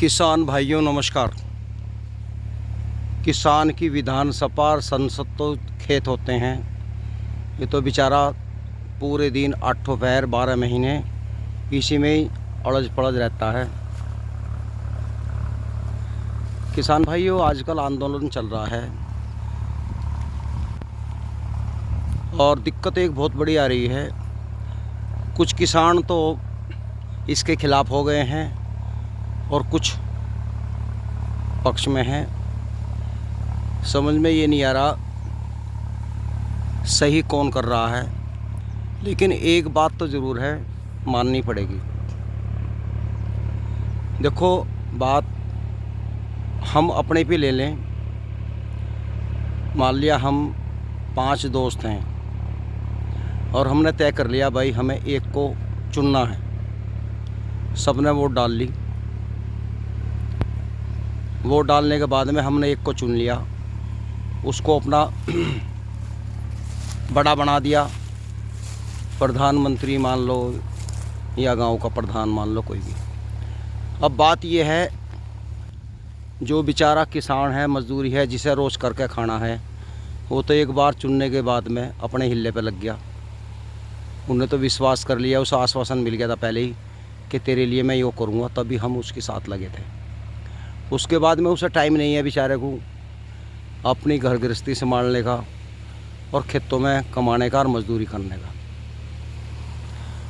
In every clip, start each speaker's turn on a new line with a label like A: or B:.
A: किसान भाइयों नमस्कार। किसान की विधानसभा संसद तो खेत होते हैं। ये तो बेचारा पूरे दिन 8 पहर 12 महीने इसी में ही अड़ज पड़ज रहता है। किसान भाइयों आजकल आंदोलन चल रहा है और दिक्कत एक बहुत बड़ी आ रही है। कुछ किसान तो इसके खिलाफ़ हो गए हैं और कुछ पक्ष में हैं। समझ में ये नहीं आ रहा सही कौन कर रहा है, लेकिन एक बात तो ज़रूर है, माननी पड़ेगी। देखो, बात हम अपने पे ले लें। मान लिया हम 5 दोस्त हैं और हमने तय कर लिया भाई हमें एक को चुनना है। सबने वोट डाल ली। वोट डालने के बाद में हमने एक को चुन लिया, उसको अपना बड़ा बना दिया, प्रधानमंत्री मान लो या गांव का प्रधान मान लो, कोई भी। अब बात यह है, जो बेचारा किसान है, मजदूरी है, जिसे रोज़ करके खाना है, वो तो एक बार चुनने के बाद में अपने हिल्ले पे लग गया। उन्हें तो विश्वास कर लिया, उसे आश्वासन मिल गया था पहले ही कि तेरे लिए मैं यो करूँगा, तभी हम उसके साथ लगे थे। उसके बाद में उसे टाइम नहीं है बेचारे को अपनी घर गृहस्थी संभालने का और खेतों में कमाने का और मजदूरी करने का,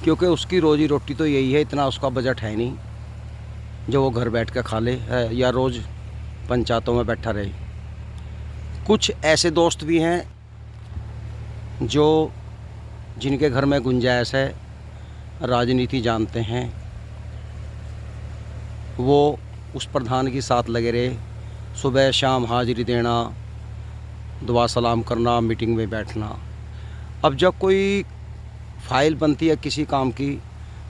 A: क्योंकि उसकी रोज़ी रोटी तो यही है। इतना उसका बजट है नहीं जो वो घर बैठ के खा ले है या रोज़ पंचायतों में बैठा रहे। कुछ ऐसे दोस्त भी हैं जो जिनके घर में गुंजाइश है, राजनीति जानते हैं, वो उस प्रधान के साथ लगे रहे, सुबह शाम हाजिरी देना, दुआ सलाम करना, मीटिंग में बैठना। अब जब कोई फ़ाइल बनती है किसी काम की,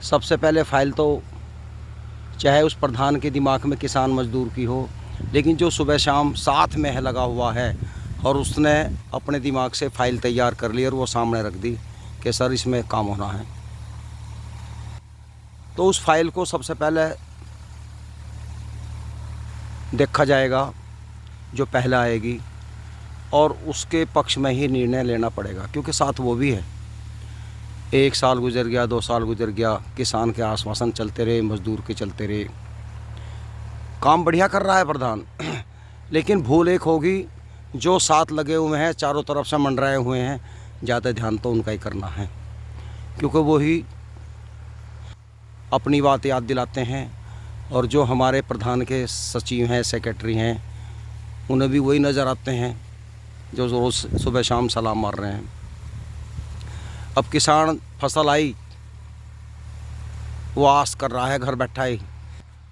A: सबसे पहले फ़ाइल तो चाहे उस प्रधान के दिमाग में किसान मजदूर की हो, लेकिन जो सुबह शाम साथ में है लगा हुआ है और उसने अपने दिमाग से फ़ाइल तैयार कर ली और वो सामने रख दी कि सर इसमें काम होना है, तो उस फाइल को सबसे पहले देखा जाएगा जो पहला आएगी, और उसके पक्ष में ही निर्णय लेना पड़ेगा, क्योंकि साथ वो भी है। 1 साल गुजर गया, 2 साल गुजर गया, किसान के आश्वासन चलते रहे, मजदूर के चलते रहे, काम बढ़िया कर रहा है प्रधान, लेकिन भूल एक होगी, जो साथ लगे हुए हैं, चारों तरफ से मंडराए हुए हैं, ज़्यादा ध्यान तो उनका ही करना है, क्योंकि वो ही अपनी बात याद दिलाते हैं। और जो हमारे प्रधान के सचिव हैं, सेक्रेटरी हैं, उन्हें भी वही नज़र आते हैं जो रोज़ सुबह शाम सलाम मार रहे हैं। अब किसान फसल आई, वो आस कर रहा है घर बैठा ही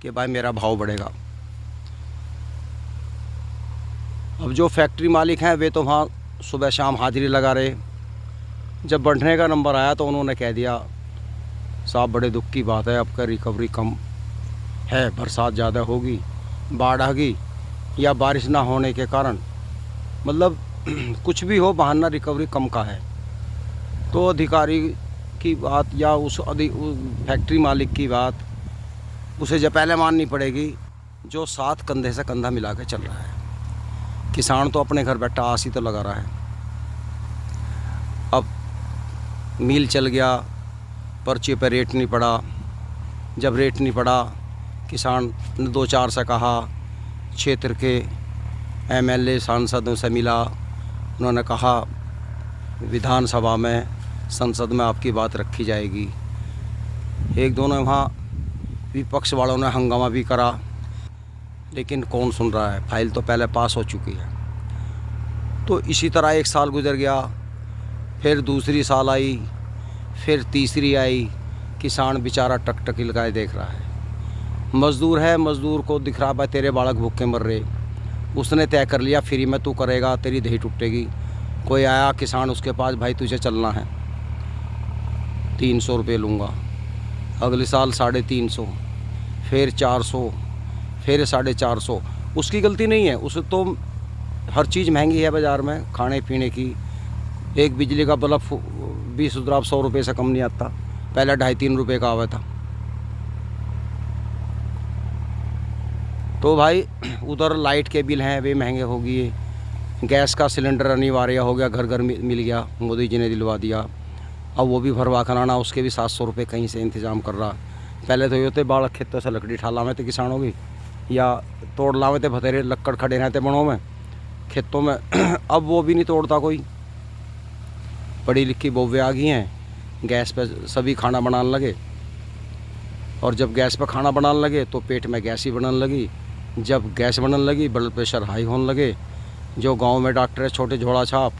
A: कि भाई मेरा भाव बढ़ेगा। अब जो फैक्ट्री मालिक हैं वे तो वहाँ सुबह शाम हाजिरी लगा रहे। जब बढ़ने का नंबर आया तो उन्होंने कह दिया साहब बड़े दुख की बात है, आपका रिकवरी कम है, बरसात ज़्यादा होगी, बाढ़ आ गई या बारिश ना होने के कारण, मतलब कुछ भी हो, बहाना रिकवरी कम का है। तो अधिकारी की बात या उस फैक्ट्री मालिक की बात उसे जब पहले माननी पड़ेगी, जो साथ कंधे से कंधा मिला के चल रहा है। किसान तो अपने घर बैठा आस ही तो लगा रहा है। अब मील चल गया, पर्चे पर रेट नहीं पड़ा। जब रेट नहीं पड़ा, किसान ने 2-4 से कहा, क्षेत्र के एमएलए सांसदों से मिला, उन्होंने कहा विधानसभा में, संसद में आपकी बात रखी जाएगी। एक दोनों वहाँ विपक्ष वालों ने हंगामा भी करा, लेकिन कौन सुन रहा है, फाइल तो पहले पास हो चुकी है। तो इसी तरह 1 साल गुजर गया, फिर दूसरी साल आई, फिर तीसरी आई। किसान बेचारा टकटकी लगाए देख रहा है। मज़दूर है, मज़दूर को दिख रहा है तेरे बालक भूखे मर रहे, उसने तय कर लिया फ्री में तू करेगा, तेरी दही टूटेगी। कोई आया किसान उसके पास, भाई तुझे चलना है, 300 रुपये लूँगा। अगले साल 350, फिर 400, फिर 450। उसकी गलती नहीं है, उसे तो हर चीज़ महंगी है बाज़ार में, खाने पीने की। एक बिजली का बल्ब 20 100 रुपये से कम नहीं आता, पहले 2.5-3 रुपये का आवा था। तो भाई उधर लाइट के बिल हैं वे महंगे हो गए, गैस का सिलेंडर अनिवार्य हो गया, घर घर मिल गया, मोदी जी ने दिलवा दिया। अब वो भी भरवा कर आना, उसके भी 700 रुपये कहीं से इंतज़ाम कर रहा। पहले तो ये होते बालक खेतों से लकड़ी ठा लावे थे किसानों की, या तोड़ लावे थे, बतेरे लक्कड़ खड़े रहते बनों में खेतों में। अब वो भी नहीं तोड़ता कोई। पढ़ी लिखी बहुएं आ गई हैं, गैस पे सभी खाना बनाने लगे, और जब गैस पे खाना बनाने लगे तो पेट में गैस ही बनने लगी। जब गैस बनने लगी ब्लड प्रेशर हाई होने लगे। जो गांव में डॉक्टर है छोटे झोला छाप,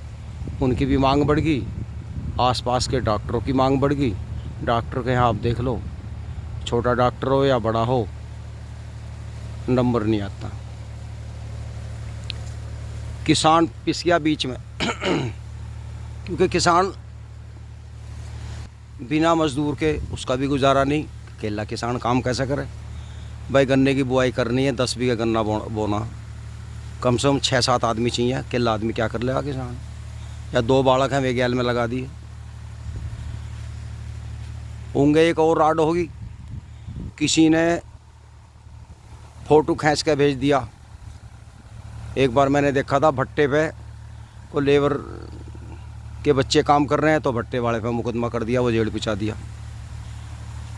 A: उनकी भी मांग बढ़ गई, आसपास के डॉक्टरों की मांग बढ़ गई। डॉक्टर के यहाँ आप देख लो, छोटा डॉक्टर हो या बड़ा हो, नंबर नहीं आता। किसान पिस गया बीच में क्योंकि किसान बिना मजदूर के उसका भी गुजारा नहीं। अकेला किसान काम कैसे करे भाई? गन्ने की बुआई करनी है, 10 बीघा गन्ना बोना, कम से कम 6-7 आदमी चाहिए। अकेला आदमी क्या कर लेगा किसान? या 2 बालक हैं वे गैल में लगा दिए होंगे। एक और राड होगी, किसी ने फ़ोटो खींच के भेज दिया। एक बार मैंने देखा था भट्टे पे को लेबर के बच्चे काम कर रहे हैं, तो भट्टे वाले पे मुकदमा कर दिया, वो जेल पिछा दिया।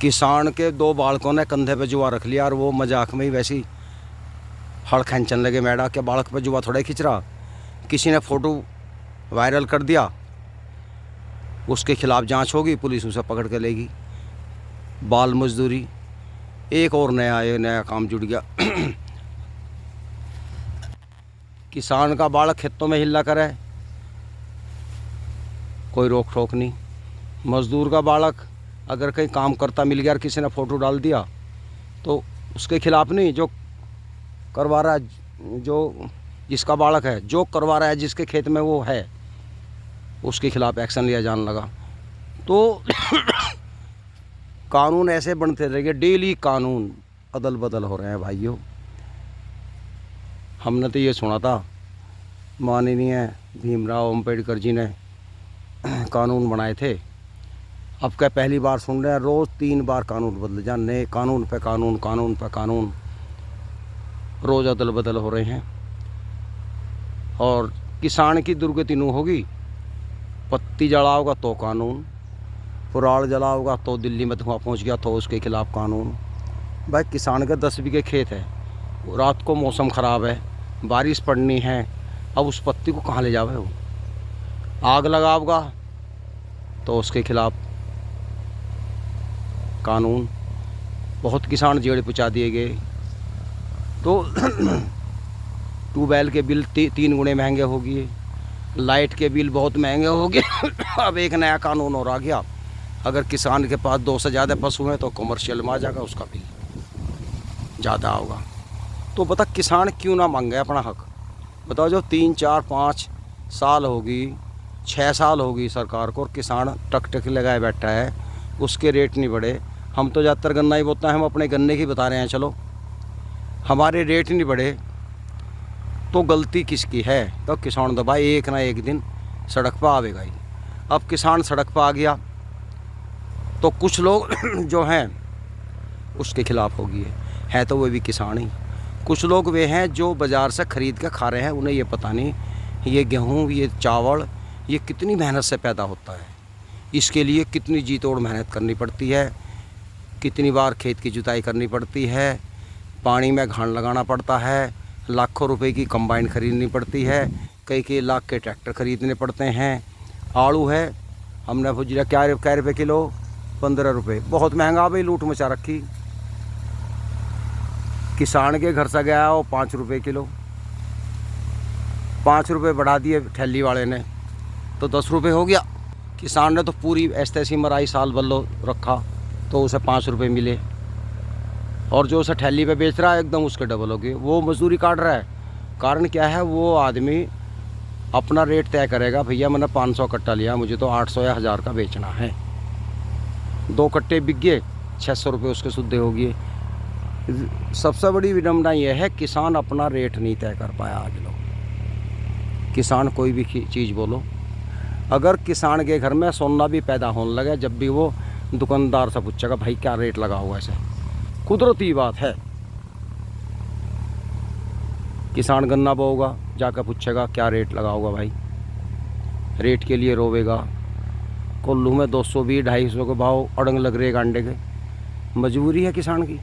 A: किसान के 2 बालकों ने कंधे पे जुआ रख लिया, और वो मजाक में ही वैसी हड़ खींचने लगे। मैडा के बालक पे जुआ थोड़ा ही खिंच रहा, किसी ने फ़ोटो वायरल कर दिया, उसके खिलाफ जांच होगी, पुलिस उसे पकड़ के लेगी। बाल मजदूरी एक और नया काम जुड़ गया। किसान का बालक खेतों में हिल्ला करे, कोई रोक टोक नहीं। मजदूर का बालक अगर कहीं काम करता मिल गया और किसी ने फ़ोटो डाल दिया, तो उसके खिलाफ नहीं, जो करवा रहा है, जो जिसका बालक है, जो करवा रहा है, जिसके खेत में वो है, उसके खिलाफ एक्शन लिया जाने लगा। तो कानून ऐसे बनते रहेंगे, डेली कानून अदल बदल हो रहे हैं भाइयों। हमने तो ये सुना था माननीय भीमराव अम्बेडकर जी ने कानून बनाए थे, अब क्या पहली बार सुन रहे हैं? रोज़ 3 बार कानून बदले जा, नए कानून पे कानून, कानून पे कानून, रोज़ अदल बदल हो रहे हैं। और किसान की दुर्गति नू होगी, पत्ती जलाओगा तो कानून, पुराल जलाओगा तो दिल्ली में धुआं पहुंच गया तो उसके खिलाफ कानून। भाई किसान के 10 बीघे खेत है, रात को मौसम ख़राब है, बारिश पड़नी है, अब उस पत्ती को कहाँ ले जावे? वो आग लगाओगा तो उसके खिलाफ कानून। बहुत किसान जेल पहुँचा दिए गए। तो ट्यूबवेल के बिल 3 गुने महंगे हो गए, लाइट के बिल बहुत महंगे हो गए। अब एक नया कानून और आ गया, अगर किसान के पास 2 से ज़्यादा पशु हैं तो कमर्शियल में आ जाएगा, उसका बिल ज़्यादा होगा। तो बता किसान क्यों ना मांगे अपना हक? बताओ, जो 3, 4, 5 साल होगी, 6 साल होगी सरकार को, और किसान टक लगाए बैठा है, उसके रेट नहीं बढ़े। हम तो ज़्यादातर गन्ना ही बोता है, हम अपने गन्ने की बता रहे हैं, चलो हमारे रेट नहीं बढ़े तो गलती किसकी है? तो किसान तो भाई एक ना एक दिन सड़क पर आवेगा ही। अब किसान सड़क पर आ गया तो कुछ लोग जो हैं उसके खिलाफ होगी है तो वो भी किसान ही। कुछ लोग वे हैं जो बाज़ार से ख़रीद कर खा रहे हैं, उन्हें ये पता नहीं ये गेहूँ, ये चावल, ये कितनी मेहनत से पैदा होता है, इसके लिए कितनी जी तोड़ मेहनत करनी पड़ती है, कितनी बार खेत की जुताई करनी पड़ती है, पानी में घान लगाना पड़ता है, लाखों रुपए की कंबाइन खरीदनी पड़ती है, कई लाख के ट्रैक्टर खरीदने पड़ते हैं। आलू है, हमने भुजिया क्या रुपये किलो? 15 रुपये, बहुत महंगा भाई, लूट मचा रखी। किसान के घर से गया वो 5 रुपये किलो, 5 रुपये बढ़ा दिए ठेली वाले ने तो 10 रुपये हो गया। किसान ने तो पूरी ऐसी मराई साल बल्लो रखा तो उसे 5 रुपये मिले, और जो उसे ठेली पे बेच रहा है एकदम उसके डबल हो गए, वो मजदूरी काट रहा है। कारण क्या है? वो आदमी अपना रेट तय करेगा, भैया मैंने 500 कट्टा लिया, मुझे तो 800 या 1000 का बेचना है। 2 कट्टे बिक गए, 600 रुपये उसके शुद्ध हो गए। सबसे बड़ी विडम्बना यह है, किसान अपना रेट नहीं तय कर पाया। आज लोग किसान कोई भी चीज़ बोलो, अगर किसान के घर में सोना भी पैदा होने लगे, जब भी वो दुकानदार से पूछेगा भाई क्या रेट लगा हुआ है, ऐसे कुदरती बात है। किसान गन्ना बोएगा, जाकर पूछेगा क्या रेट लगाओगा भाई, रेट के लिए रोवेगा। कोल्लू में 220 250 के भाव अड़ंग लग रहे गांडे के। मजबूरी है किसान की,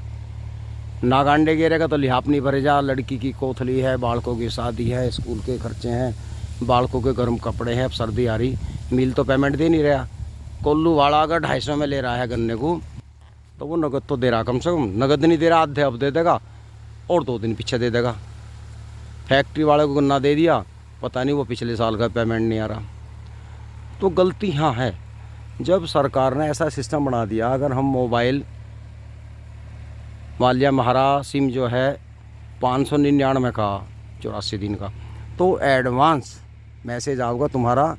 A: ना गांडे गिरेगा तो लिहाफ नहीं भरे जा। लड़की की कोथली है, बालकों की शादी है, स्कूल के खर्चे हैं, बालकों के गर्म कपड़े हैं, अब सर्दी आ रही, मिल तो पेमेंट दे नहीं रहा। कोल्लू वाला अगर 250 में ले रहा है गन्ने को तो वो नगद तो दे रहा, कम से कम नगद नहीं दे रहा, आधे अब दे देगा और 2 दिन पीछे दे देगा। फैक्ट्री वाले को गन्ना दे दिया, पता नहीं वो पिछले साल का पेमेंट नहीं आ रहा। तो गलती यहाँ है, जब सरकार ने ऐसा सिस्टम बना दिया, अगर हम मोबाइल मान लिया हमारा सिम जो है 599 का 84 दिन का, तो एडवांस मैसेज आऊँगा तुम्हारा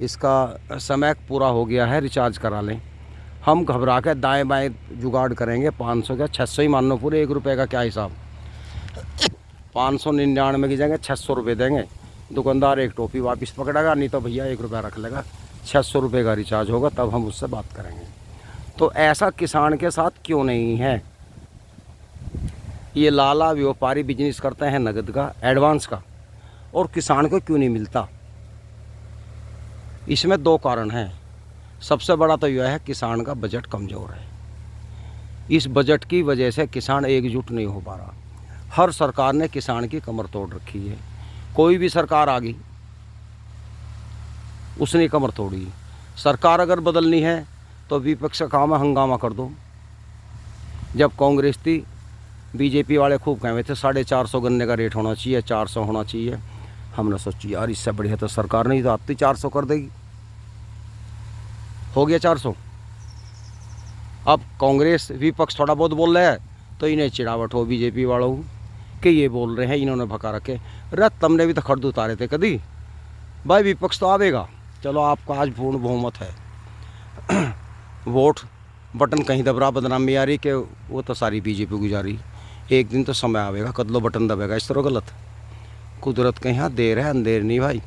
A: इसका समय पूरा हो गया है, रिचार्ज करा लें। हम घबरा के दाएँ बाएँ जुगाड़ करेंगे, 500 का 600 ही मान लो, पूरे 1 रुपये का क्या हिसाब, 599 की जगह 600 रुपये देंगे। दुकानदार एक टोपी वापस पकड़ेगा, नहीं तो भैया 1 रुपया रख लेगा, 600 रुपये का रिचार्ज होगा, तब हम उससे बात करेंगे। तो ऐसा किसान के साथ क्यों नहीं है? ये लाला व्यापारी बिजनेस करते हैं नगद का, एडवांस का, और किसान को क्यों नहीं मिलता? इसमें 2 कारण हैं। सबसे बड़ा तो यह है किसान का बजट कमज़ोर है। इस बजट की वजह से किसान एकजुट नहीं हो पा रहा। हर सरकार ने किसान की कमर तोड़ रखी है। कोई भी सरकार आ गई उसने कमर तोड़ी। सरकार अगर बदलनी है तो विपक्ष का काम है हंगामा कर दो। जब कांग्रेस थी, बीजेपी वाले खूब कहे थे 450 गन्ने का रेट होना चाहिए, 400 होना चाहिए। हमने सोची यार इससे बढ़िया तो सरकार नहीं तो आती 400 कर देगी, हो गया 400। अब कांग्रेस विपक्ष थोड़ा बहुत बोल रहा है तो इन्हें चिड़ावट हो बीजेपी वालों कि ये बोल रहे हैं, इन्होंने भगा रखे। अरे तुमने भी तो खर्द उतारे थे कभी भाई, विपक्ष तो आवेगा। चलो आपका आज पूर्ण बहुमत है वोट बटन कहीं दबरा बदनामी आ रही कि वो तो सारी बीजेपी की जा रही। एक दिन तो समय आवेगा कदलो बटन दबेगा, इस तरह गलत। कुदरत के यहाँ देर है अंधेर नहीं भाई,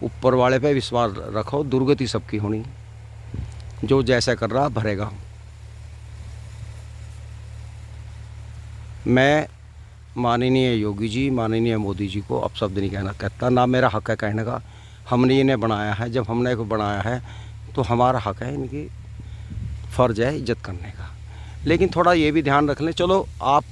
A: ऊपर वाले पे विश्वास रखो, दुर्गति सबकी होनी, जो जैसा कर रहा भरेगा। मैं माननीय योगी जी, माननीय मोदी जी को अब शब्द नहीं कहता, ना मेरा हक है कहने का। हमने इन्हें बनाया है, जब हमने इनको बनाया है तो हमारा हक है, इनकी फ़र्ज़ है इज्जत करने का। लेकिन थोड़ा ये भी ध्यान रख लें, चलो आप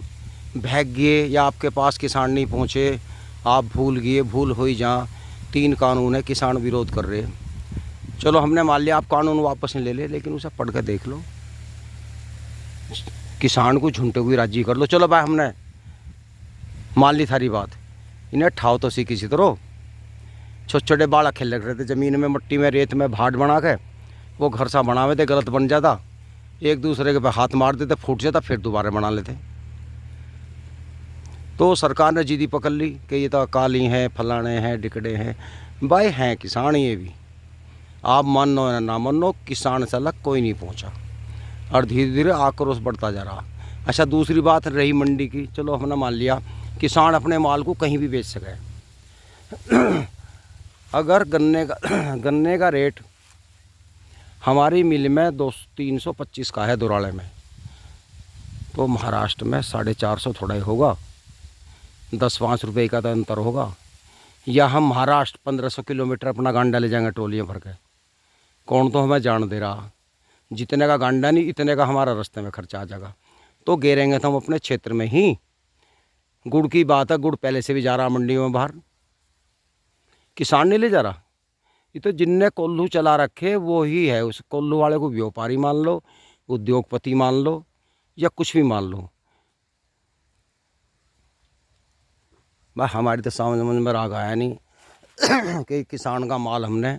A: भाग गए या आपके पास किसान नहीं पहुँचे, आप भूल गए, भूल हो ही जहाँ 3 कानून है किसान विरोध कर रहे हैं। चलो हमने मान लिया आप कानून वापस नहीं ले ले, लेकिन उसे पढ़ कर देख लो, किसान को झुंटे हुई राजी कर लो। चलो भाई हमने मान ली थारी बात, इन्हें ठाव तो सी किसी तरह। छोटे छोटे बालक खेल रहे थे ज़मीन में, मिट्टी में, रेत में भाट बना के, वो घर सा बनावे थे, गलत बन जाता, एक दूसरे के पे हाथ मार देते, फूट जाता, फिर दोबारा बना लेते। तो सरकार ने जिद्दी पकड़ ली कि ये तो काली हैं, फलाने हैं, डिकड़े हैं। भाई हैं किसान ये भी, आप मानो या ना मानो, किसान से अलग कोई नहीं पहुंचा और धीरे धीरे आक्रोश बढ़ता जा रहा। अच्छा दूसरी बात रही मंडी की, चलो हमने मान लिया किसान अपने माल को कहीं भी बेच सके। अगर गन्ने का रेट हमारी मिल में 325 का है दुराड़े में, तो महाराष्ट्र में 450 थोड़ा ही होगा, 10-5 रुपये का तो अंतर होगा। या हम महाराष्ट्र 1500 किलोमीटर अपना गांडा ले जाएंगे टोलियाँ भर के, कौन तो हमें जान दे रहा, जितने का गांडा नहीं इतने का हमारा रास्ते में खर्चा आ जाएगा। तो गिरेंगे तो हम अपने क्षेत्र में ही। गुड़ की बात है, गुड़ पहले से भी जा रहा मंडियों में बाहर, किसान नहीं ले जा रहा। ये तो जिनने कोल्हू चला रखे वो ही है, उस कोल्हू वाले को व्यापारी मान लो, उद्योगपति मान लो, या कुछ भी मान लो। भाई हमारी तो समझ में राग आया नहीं कि किसान का माल हमने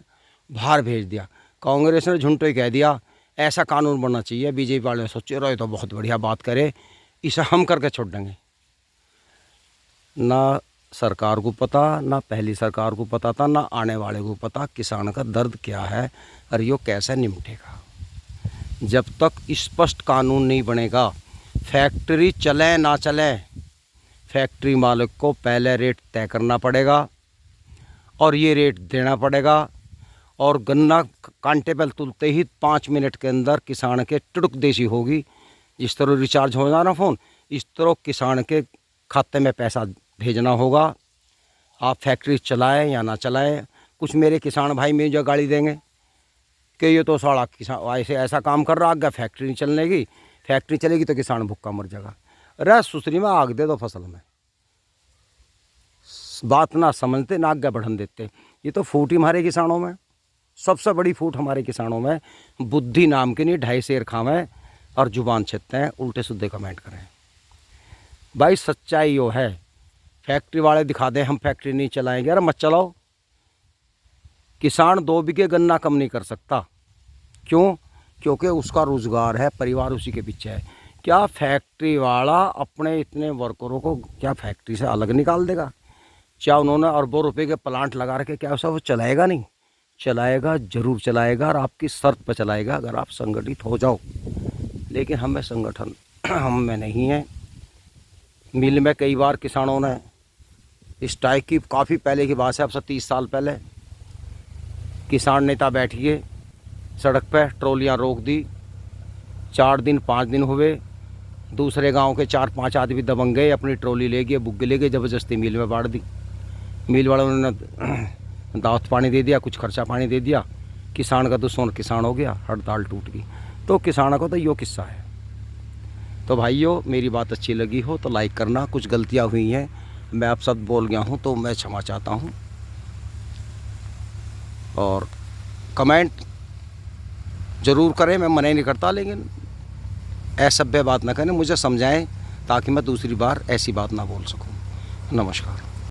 A: बाहर भेज दिया। कांग्रेस ने झुंटो ही कह दिया ऐसा कानून बनना चाहिए, बीजेपी वाले सोचे रहे तो बहुत बढ़िया बात करे, इसे हम करके छोड़ देंगे। ना सरकार को पता, ना पहली सरकार को पता था, ना आने वाले को पता किसान का दर्द क्या है और ये कैसे निपटेगा। जब तक स्पष्ट कानून नहीं बनेगा, फैक्ट्री चले ना चले, फैक्ट्री मालिक को पहले रेट तय करना पड़ेगा और ये रेट देना पड़ेगा। और गन्ना कांटे पर तुलते ही 5 मिनट के अंदर किसान के टुड़क देसी होगी। जिस तरह रिचार्ज हो जाना फ़ोन, इस तरह किसान के खाते में पैसा भेजना होगा। आप फैक्ट्री चलाएं या ना चलाएं, कुछ मेरे किसान भाई मुझे जो गाली देंगे कि ये तो साला किसान ऐसे ऐसा काम कर रहा, आगे फैक्ट्री नहीं चलने की, फैक्ट्री चलेगी तो किसान भूखा मर जाएगा। अरे सुसरी में आग दे दो फसल में, बात ना समझते ना आगे बढ़न देते। ये तो फूट ही हमारे किसानों में, सबसे बड़ी फूट हमारे किसानों में। बुद्धि नाम की नहीं, 2.5 शेर खावें और जुबान छेदते हैं, उल्टे सीधे कमेंट करें। भाई सच्चाई यो है, फैक्ट्री वाले दिखा दें हम फैक्ट्री नहीं चलाएंगे, अरे मत चलाओ। किसान 2 बीघे गन्ना कम नहीं कर सकता, क्यों? क्योंकि उसका रोज़गार है, परिवार उसी के पीछे है। क्या फैक्ट्री वाला अपने इतने वर्करों को क्या फैक्ट्री से अलग निकाल देगा? क्या उन्होंने अरबों रुपए के प्लांट लगा रखे, क्या ऐसा वो चलाएगा नहीं? चलाएगा, ज़रूर चलाएगा, और आपकी शर्त पर चलाएगा अगर आप संगठित हो जाओ। लेकिन हमें संगठन हम में नहीं है। मिल में कई बार किसानों ने स्ट्राइक की, काफ़ी पहले की बात है, अब से 30 साल पहले किसान नेता बैठिए सड़क पे, ट्रॉलियाँ रोक दी, 4 दिन 5 दिन हुए, दूसरे गांव के 4-5 आदमी दबंग गए, अपनी ट्रॉली ले गए, बुग्गे ले गए, ज़बरदस्ती मिल में बांट दी। मिल वालों ने दावत पानी दे दिया, कुछ खर्चा पानी दे दिया, किसान का दुश्मन किसान हो गया, हड़ताल टूट गई। तो किसानों को तो यो किस्सा है। तो भाइयों, मेरी बात अच्छी लगी हो तो लाइक करना। कुछ गलतियां हुई हैं, मैं आप सब बोल गया हूं तो मैं क्षमा चाहता हूं, और कमेंट ज़रूर करें, मैं मना नहीं करता, लेकिन असभ्य बात ना करें, मुझे समझाएं ताकि मैं दूसरी बार ऐसी बात ना बोल सकूं। नमस्कार।